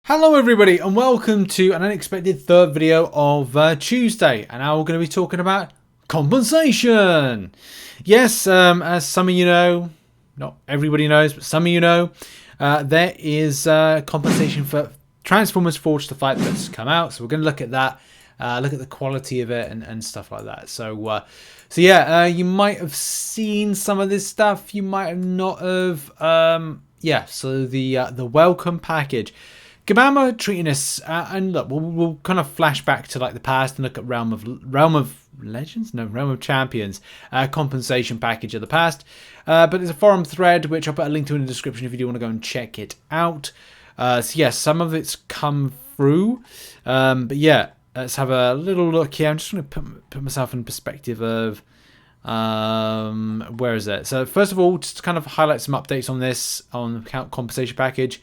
Hello everybody and welcome to an unexpected third video of Tuesday, and now we're going to be talking about compensation. Yes, as some of you know, not everybody knows, but some of you know, there is compensation for Transformers Forged to Fight that's come out. So we're going to look at that, look at the quality of it and stuff like that. So yeah, you might have seen some of this stuff, you might have not have. Yeah, so the welcome package. Kabam treating us, and look, we'll kind of flash back to like the past and look at Realm of Legends, no, Realm of Champions compensation package of the past. But there's a forum thread which I'll put a link to in the description if you do want to go and check it out. So yes, some of it's come through, but yeah, let's have a little look here. I'm just going to put myself in perspective of where is it? So first of all, just to kind of highlight some updates on this on the compensation package.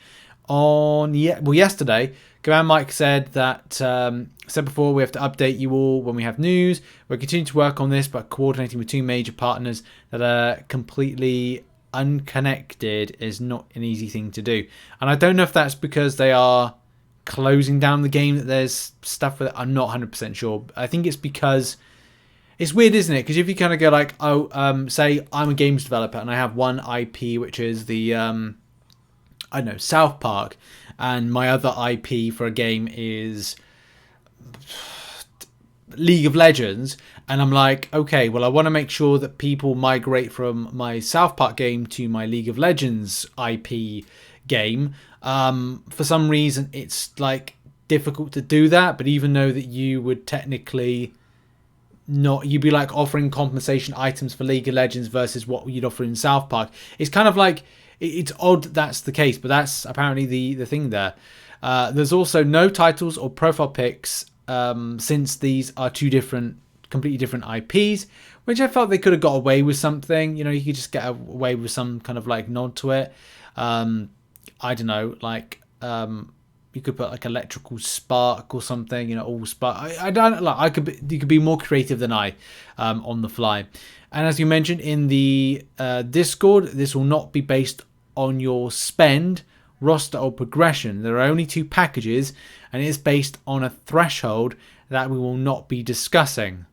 Yesterday, Command Mike said that said before we have to update you all when we have news. We're continuing to work on this, but coordinating with two major partners that are completely unconnected is not an easy thing to do. And I don't know if that's because they are closing down the game, that there's stuff with it. I'm not 100% sure. I think it's because it's weird, isn't it? Because if you kind of go like, say I'm a games developer and I have one IP, which is the I don't know, South Park, and my other IP for a game is League of Legends, and I'm like, okay, well, I want to make sure that people migrate from my South Park game to my League of Legends IP game. For some reason, it's like difficult to do that, but even though that you would technically not, you'd be like offering compensation items for League of Legends versus what you'd offer in South Park. It's kind of like, it's odd that's the case, but that's apparently the thing there. There's also no titles or profile pics since these are two completely different IPs, which I felt they could have got away with something. You know, you could just get away with some kind of like nod to it. I don't know, like you could put like electrical spark or something. You know, all spark. I don't like. You could be more creative than I on the fly. And as you mentioned in the Discord, this will not be based on your spend, roster, or progression. There are only two packages, and it is based on a threshold that we will not be discussing.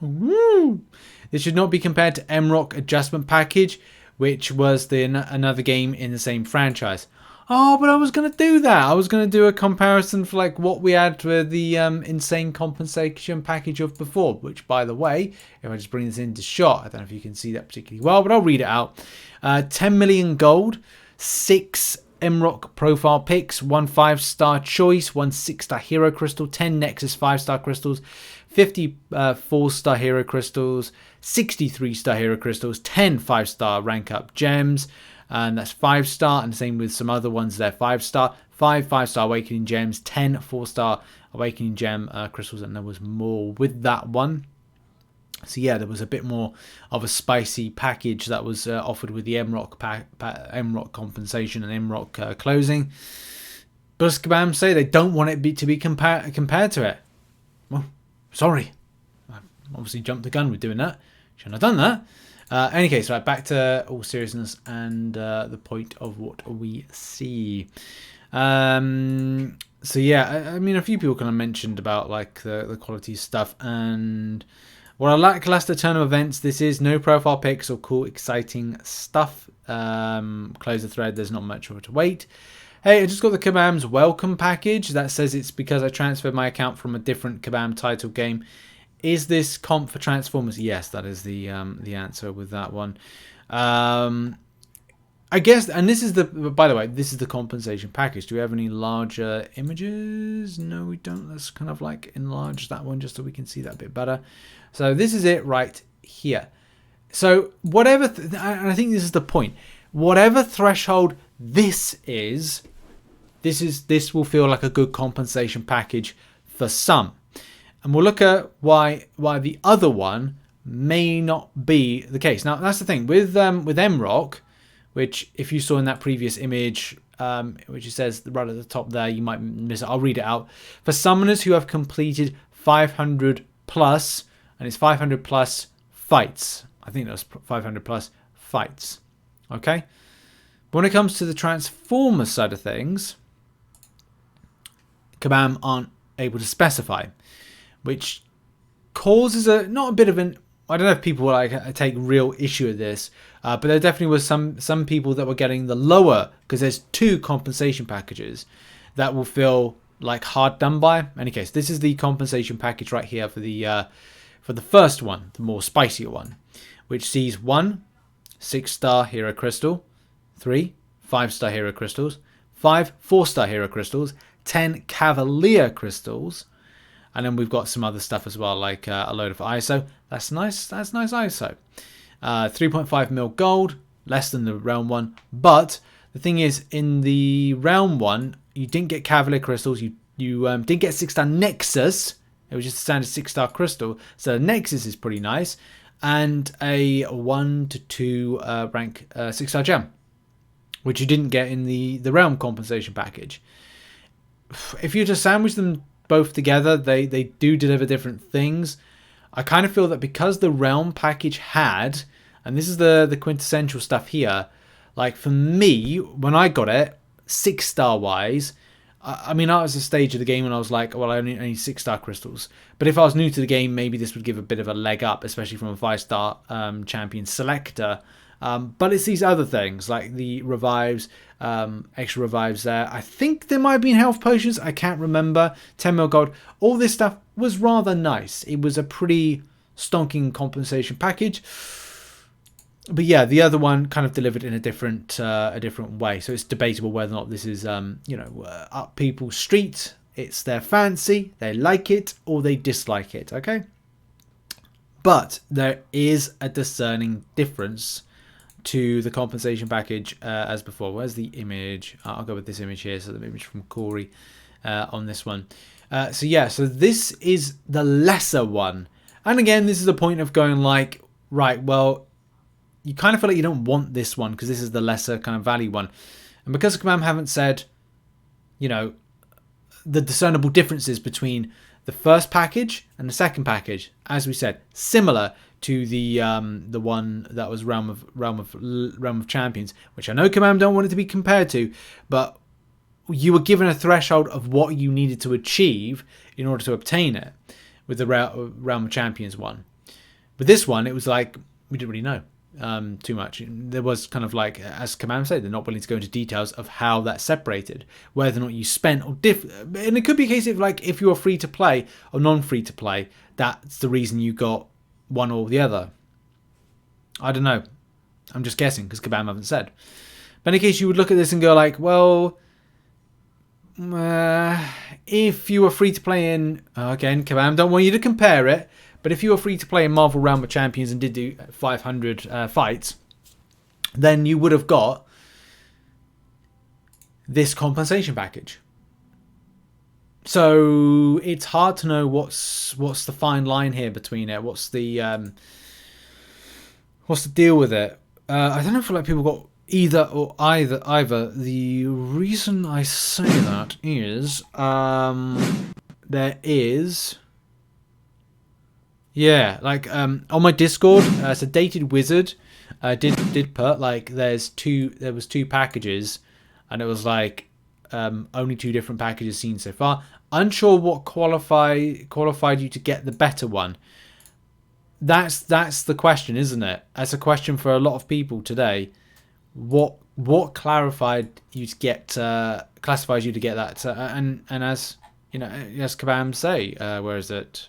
Woo! This should not be compared to MCOC Adjustment Package, which was another game in the same franchise. Oh, but I was going to do that. I was going to do a comparison for like what we had with the insane compensation package of before, which, by the way, if I just bring this into shot, I don't know if you can see that particularly well, but I'll read it out. 10 million gold, 6 MCOC profile picks, 1 5-star choice, 1 6-star hero crystal, 10 Nexus 5-star crystals, 50 4-star hero crystals, 60 3-star hero crystals, 10 5-star rank up gems, and that's 5-star, and the same with some other ones there. 5-star, 5 5-star awakening gems, 10 4-star awakening gem crystals, and there was more with that one. So yeah, there was a bit more of a spicy package that was offered with the MCOC compensation and MCOC closing. But as Kabam say, they don't want it to be compared to it. Well, sorry, I obviously jumped the gun with doing that. Shouldn't have done that. Any case, right, back to all seriousness and the point of what we see. So yeah, I mean, a few people kind of mentioned about like the quality stuff, and what a lackluster turn of events this is. No profile pics or cool, exciting stuff. Close the thread. There's not much of it to wait. Hey, I just got the Kabam's welcome package. That says it's because I transferred my account from a different Kabam title game. Is this comp for Transformers? Yes, that is the answer with that one. I guess, and this is by the way, this is the compensation package. Do we have any larger images? No, we don't. Let's kind of like enlarge that one just so we can see that a bit better. So this is it right here. So whatever, and I think this is the point. Whatever threshold this will feel like a good compensation package for some. And we'll look at why the other one may not be the case. Now, that's the thing. With MCOC, which if you saw in that previous image, which it says right at the top there, you might miss it. I'll read it out. For summoners who have completed 500 plus, and it's 500 plus fights. I think that was 500 plus fights. Okay? But when it comes to the Transformers side of things, Kabam aren't able to specify, which causes not a bit of an, I don't know if people will like take real issue with this, but there definitely was some people that were getting the lower, because there's 2 compensation packages that will feel like hard done by. In any case, this is the compensation package right here for the first one, the more spicier one, which sees 1 6-star hero crystal, 3 5-star hero crystals, 5 4-star hero crystals, 10 cavalier crystals, and then we've got some other stuff as well, like a load of ISO. That's nice. That's nice ISO. 3.5 mil gold, less than the realm one. But the thing is, in the realm one, you didn't get cavalier crystals. You didn't get 6-star nexus. It was just a standard 6-star crystal. So nexus is pretty nice, and a 1 to 2 rank 6-star gem, which you didn't get in the realm compensation package. If you just sandwich them both together, they do deliver different things. I kind of feel that because the realm package had, and this is the quintessential stuff here, like for me, when I got it, 6-star wise, I mean, I was at a stage of the game when I was like, well, I need 6-star crystals. But if I was new to the game, maybe this would give a bit of a leg up, especially from a 5-star champion selector. But it's these other things, like the revives, extra revives there. I think there might have been health potions. I can't remember. 10 mil gold. All this stuff was rather nice. It was a pretty stonking compensation package. But yeah, the other one kind of delivered in a different way. So it's debatable whether or not this is, up people's street. It's their fancy. They like it or they dislike it. Okay. But there is a discerning difference to the compensation package as before. Where's the image? I'll go with this image here. So the image from Corey on this one. So this is the lesser one. And again, this is the point of going like, right, well, you kind of feel like you don't want this one because this is the lesser kind of value one. And because Kabam haven't said, the discernible differences between the first package and the second package, as we said, similar to the one that was Realm of Champions, which I know Kabam don't want it to be compared to, but you were given a threshold of what you needed to achieve in order to obtain it with the Realm of Champions one. With this one, it was like we didn't really know too much. There was kind of like, as Kabam said, they're not willing to go into details of how that's separated, whether or not you spent or and it could be a case of like if you're free to play or non-free to play, that's the reason you got one or the other. I don't know. I'm just guessing because Kabam haven't said. But in case you would look at this and go like, well, if you were free to play in, again, Kabam don't want you to compare it, but if you were free to play in Marvel Realm of Champions and did do 500 fights, then you would have got this compensation package. So it's hard to know what's the fine line here between it. What's the deal with it? I don't know if like people got either or either. The reason I say that is there is. Yeah, like on my Discord, it's a Dated Wizard did put like there was 2 packages, and it was like only 2 different packages seen so far. Unsure what qualified you to get the better one. That's the question, isn't it? That's a question for a lot of people today. What classifies you to get that? And as as Kabam say, where is it?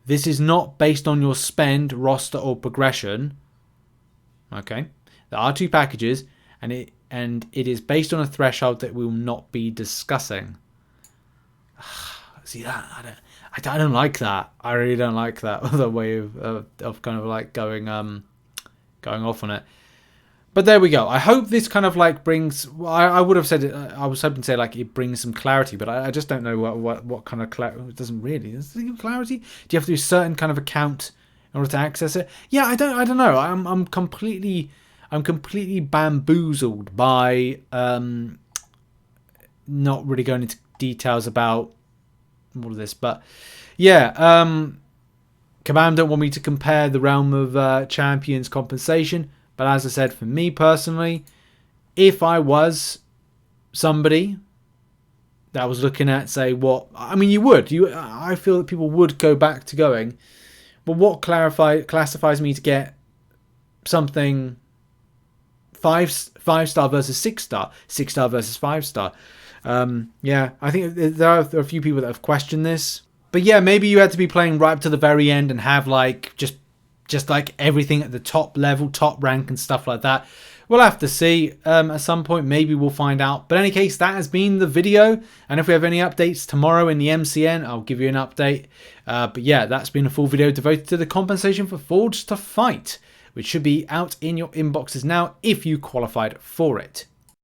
This is not based on your spend, roster, or progression. Okay, there are 2 packages, and it is based on a threshold that we will not be discussing. See that? I don't like that. I really don't like that. The way of kind of like going off on it. But there we go. I hope this kind of like brings. I would have said it. I was hoping to say like it brings some clarity, but I just don't know what kind of clarity. It doesn't really. Does it give clarity? Do you have to do a certain kind of account in order to access it? Yeah, I don't know. I'm completely bamboozled by not really going into details about all of this, but yeah. Kabam don't want me to compare the Realm of Champions compensation. But as I said, for me personally, if I was somebody that was looking at, say, what, I mean, I feel that people would go back to going, but what classifies me to get something 5-star versus 6-star, 6-star versus 5-star? Yeah, I think there are a few people that have questioned this. But yeah, maybe you had to be playing right up to the very end and have like just like everything at the top level, top rank and stuff like that. We'll have to see at some point. Maybe we'll find out. But in any case, that has been the video. And if we have any updates tomorrow in the MCN, I'll give you an update. But yeah, that's been a full video devoted to the compensation for Forged to Fight, which should be out in your inboxes now if you qualified for it.